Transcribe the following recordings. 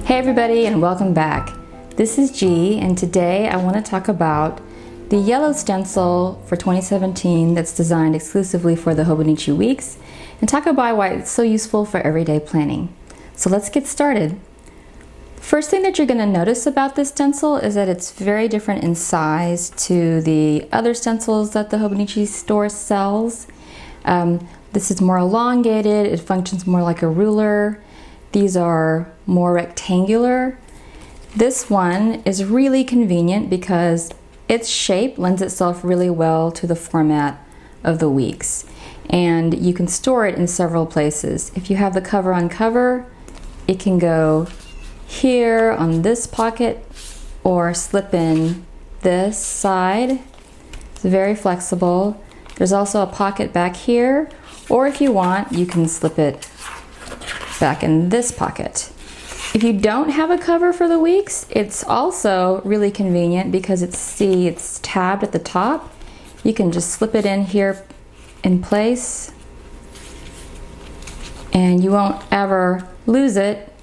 Hey everybody, and welcome back. This is G, and today I want to talk about the yellow stencil for 2017 that's designed exclusively for the Hobonichi weeks, and talk about why it's so useful for everyday planning. So let's get started. First thing that you're going to notice about this stencil is that it's very different in size to the other stencils that the Hobonichi store sells. This is more elongated, it functions more like a ruler. These are more rectangular. This one is really convenient because its shape lends itself really well to the format of the weeks. And you can store it in several places. If you have the cover on cover, it can go here on this pocket or slip in this side. It's very flexible. There's also a pocket back here, or if you want, you can slip it back in this pocket. If you don't have a cover for the weeks, it's also really convenient because it's tabbed at the top. You can just slip it in here in place and you won't ever lose it,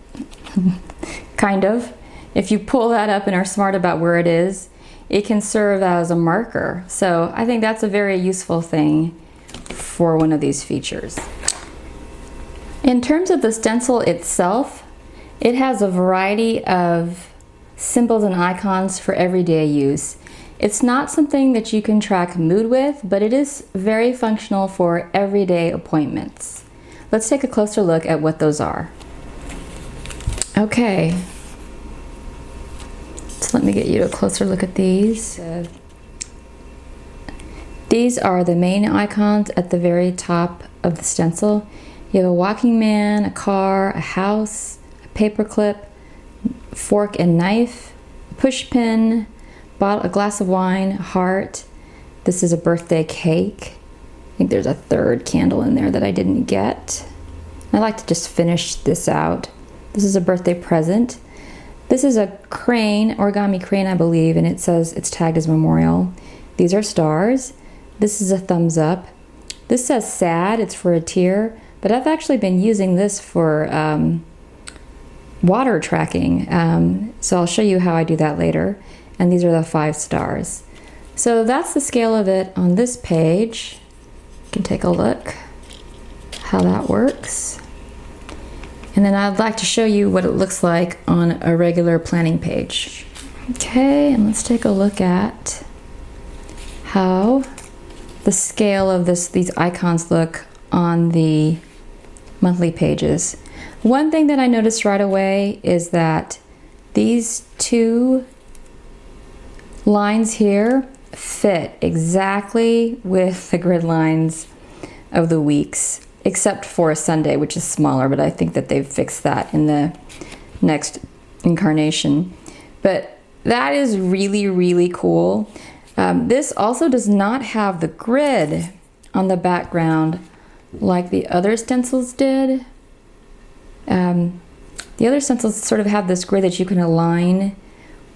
kind of. If you pull that up and are smart about where it is, it can serve as a marker. So I think that's a very useful thing for one of these features. In terms of the stencil itself, it has a variety of symbols and icons for everyday use. It's not something that you can track mood with, but it is very functional for everyday appointments. Let's take a closer look at what those are. Okay, so let me get you a closer look at these. These are the main icons at the very top of the stencil. You have a walking man, a car, a house, a paperclip, fork and knife, a push pin, a glass of wine, a heart. This is a birthday cake. I think there's a third candle in there that I didn't get. I like to just finish this out. This is a birthday present. This is a crane, origami crane, I believe, and it says it's tagged as memorial. These are stars. This is a thumbs up. This says sad, it's for a tear. But I've actually been using this for water tracking, so I'll show you how I do that later. And these are the 5 stars. So that's the scale of it on this page. You can take a look how that works. And then I'd like to show you what it looks like on a regular planning page. Okay, and let's take a look at how the scale of these icons look on the monthly pages. One thing that I noticed right away is that these 2 lines here fit exactly with the grid lines of the weeks, except for a Sunday, which is smaller, but I think that they've fixed that in the next incarnation. But that is really, really cool. This also does not have the grid on the background like the other stencils did. The other stencils sort of have this grid that you can align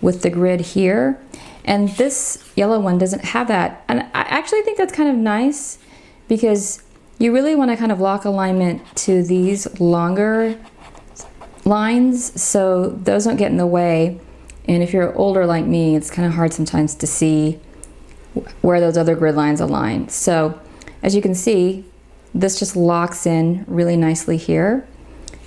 with the grid here, and this yellow one doesn't have that. And I actually think that's kind of nice because you really want to kind of lock alignment to these longer lines so those don't get in the way. And if you're older like me, it's kind of hard sometimes to see where those other grid lines align. So as you can see, this just locks in really nicely here.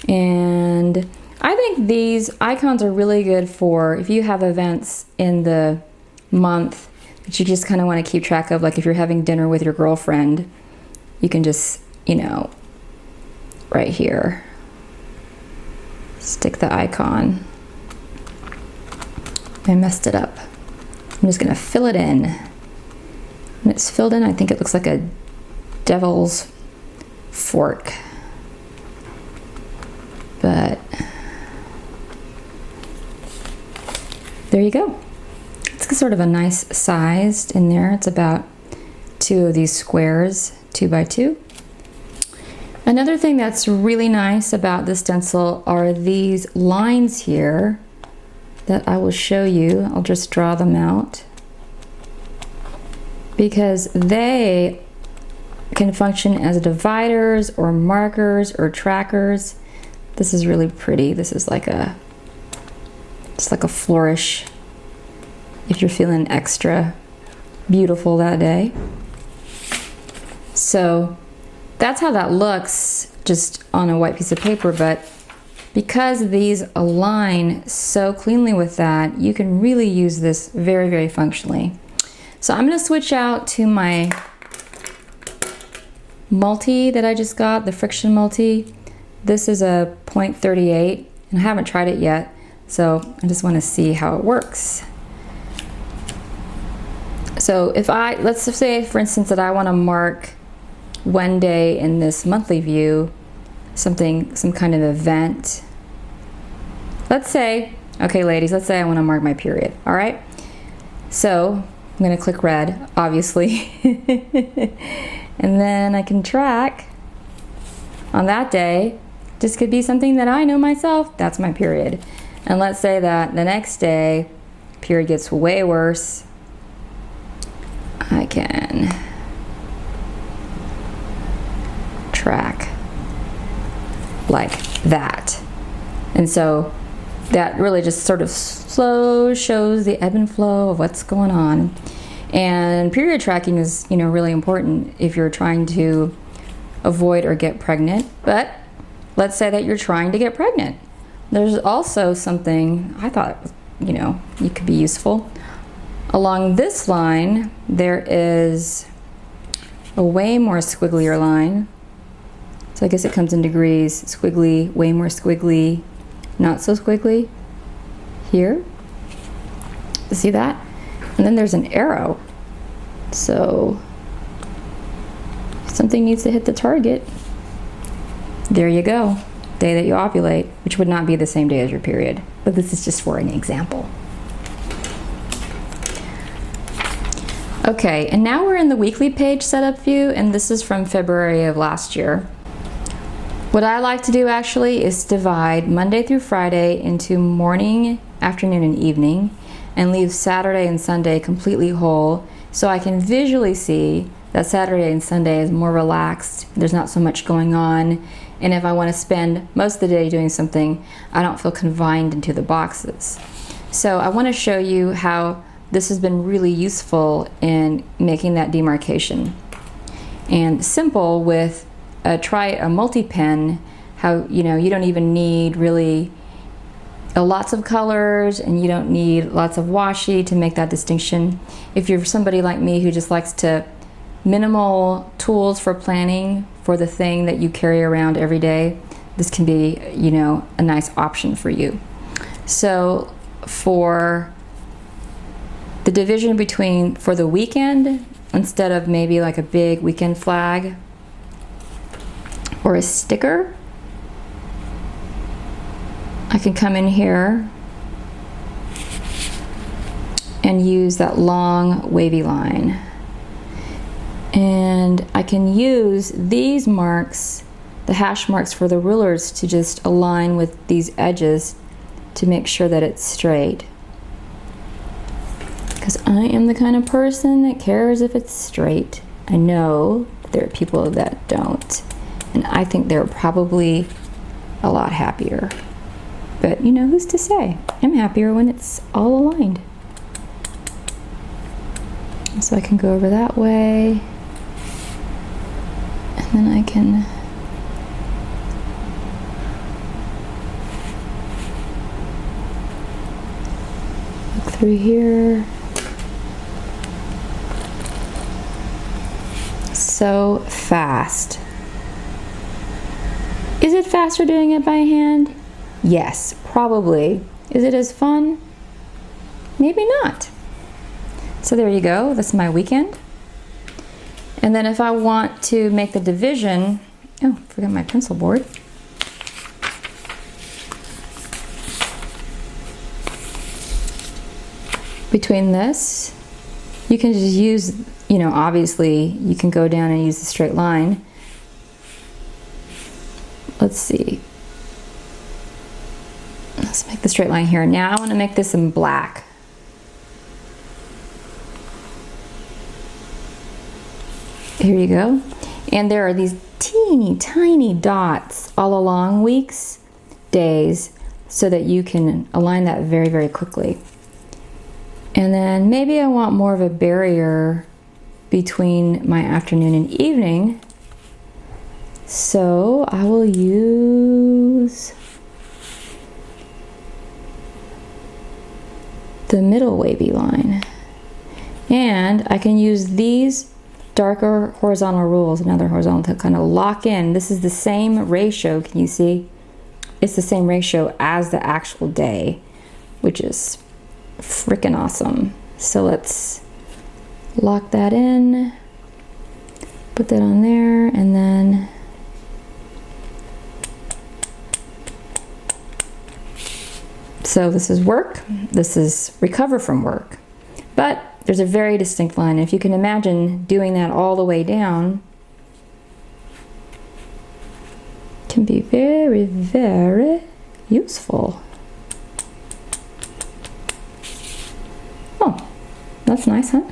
And I think these icons are really good for if you have events in the month that you just kind of want to keep track of, like if you're having dinner with your girlfriend, you can just, right here, stick the icon. I messed it up. I'm just going to fill it in. When it's filled in, I think it looks like a devil's fork. But there you go. It's sort of a nice sized in there. It's about 2 of these squares, 2 by 2. Another thing that's really nice about this stencil are these lines here that I will show you. I'll just draw them out because they can function as dividers or markers or trackers. This is really pretty. This is like a Just like a flourish if you're feeling extra beautiful that day. So that's how that looks just on a white piece of paper, but because these align so cleanly with that, you can really use this very, very functionally. So I'm going to switch out to my multi that I just got, the Frixion multi. This is a 0.38, and I haven't tried it yet, so I just want to see how it works. So if let's say for instance that I want to mark one day in this monthly view, some kind of event. Let's say, okay ladies, let's say I want to mark my period, all right? So I'm going to click red, obviously. And then I can track on that day. This could be something that I know myself, that's my period. And let's say that the next day, period gets way worse. I can track like that. And so that really just sort of shows the ebb and flow of what's going on. And period tracking is, really important if you're trying to avoid or get pregnant. But let's say that you're trying to get pregnant. There's also something I thought, you could be useful. Along this line, there is a way more squigglier line. So I guess it comes in degrees. Squiggly, way more squiggly, not so squiggly. Here. See that? And then there's an arrow. So if something needs to hit the target, there you go. Day that you ovulate, which would not be the same day as your period. But this is just for an example. Okay, and now we're in the weekly page setup view, and this is from February of last year. What I like to do actually is divide Monday through Friday into morning, afternoon, and evening, and leave Saturday and Sunday completely whole, so I can visually see that Saturday and Sunday is more relaxed, there's not so much going on, and if I want to spend most of the day doing something, I don't feel confined into the boxes. So I want to show you how this has been really useful in making that demarcation. And simple with try a multi-pen, how you don't even need really lots of colors, and you don't need lots of washi to make that distinction. If you're somebody like me who just likes to minimal tools for planning for the thing that you carry around every day, this can be a nice option for you. So for the division for the weekend, instead of maybe like a big weekend flag or a sticker, I can come in here and use that long wavy line. And I can use these marks, the hash marks for the rulers, to just align with these edges to make sure that it's straight. Because I am the kind of person that cares if it's straight. I know there are people that don't. And I think they're probably a lot happier. But who's to say? I'm happier when it's all aligned. So I can go over that way. And then I can look through here. So fast. Is it faster doing it by hand? Yes, probably. Is it as fun? Maybe not. So there you go, that's my weekend. And then if I want to make the division, oh, forgot my pencil board. Between this, you can just use, obviously you can go down and use the straight line. Let's see. Let's make the straight line here. Now I want to make this in black. Here you go. And there are these teeny tiny dots all along weeks, days, so that you can align that very, very quickly. And then maybe I want more of a barrier between my afternoon and evening. So I will use the middle wavy line. And I can use these darker horizontal rules, another horizontal, to kind of lock in. This is the same ratio, can you see? It's the same ratio as the actual day, which is freaking awesome. So let's lock that in, put that on there, and then so this is work, this is recover from work. But there's a very distinct line. If you can imagine doing that all the way down, it can be very, very useful. Oh, that's nice, huh?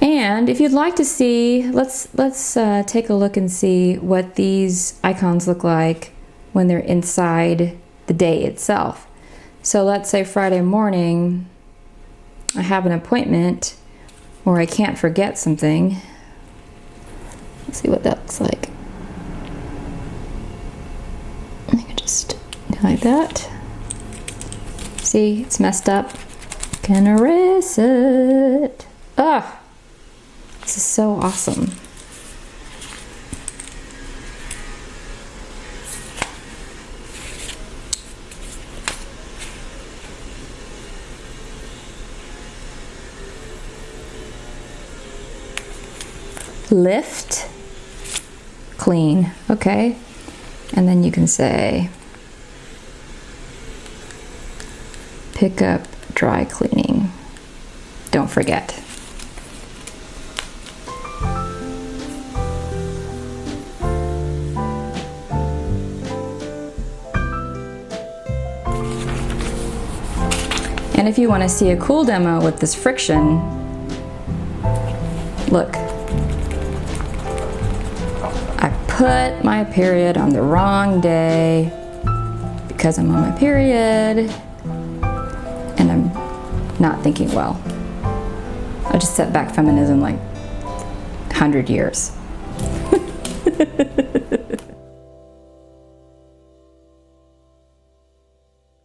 And if you'd like to see, let's take a look and see what these icons look like when they're inside the day itself. So let's say Friday morning, I have an appointment or I can't forget something. Let's see what that looks like. I can just do like that. See, it's messed up. Can erase it. Ah, this is so awesome. Lift, clean, okay? And then you can say, pick up dry cleaning. Don't forget. And if you want to see a cool demo with this Frixion, look. I put my period on the wrong day because I'm on my period and I'm not thinking well. I just set back feminism like 100 years.